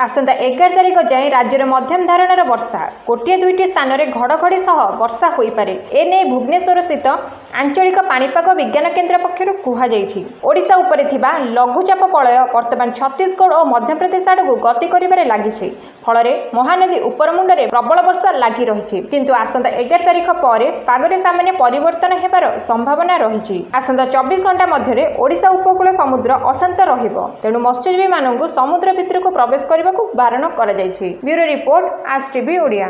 आसंता 11 तारिख जाए राज्य में मध्यम धरणर वर्षा गोटे दुईटी स्थान में घड़घड़ी सह वर्षा हो पारे। एने भुवनेश्वर स्थित आंचलिक पाणीपाग विज्ञान केन्द्र पक्षर कहुଯାଇଛି। ओडिशा उपरे थिबा लघुचाप पलय वर्तमान छत्तीसगढ़ और मध्यप्रदेश आड़क गति करिबारे लागिछि। फल महानदी उपरमुंडे प्रबल वर्षा लगी रही किंतु आसंता 11 तारिख पर पागरे सामान्य परिवर्तन हेबार संभावना रही। आसंता 24 घंटा मध्य ओडिशा उपकूल समुद्र अशांत रहिबो, तेणु मत्स्यजीवी मानक समुद्र भितर को प्रवेश करने को बारण कर। ब्यूरो रिपोर्ट आज टीवी ओडिया।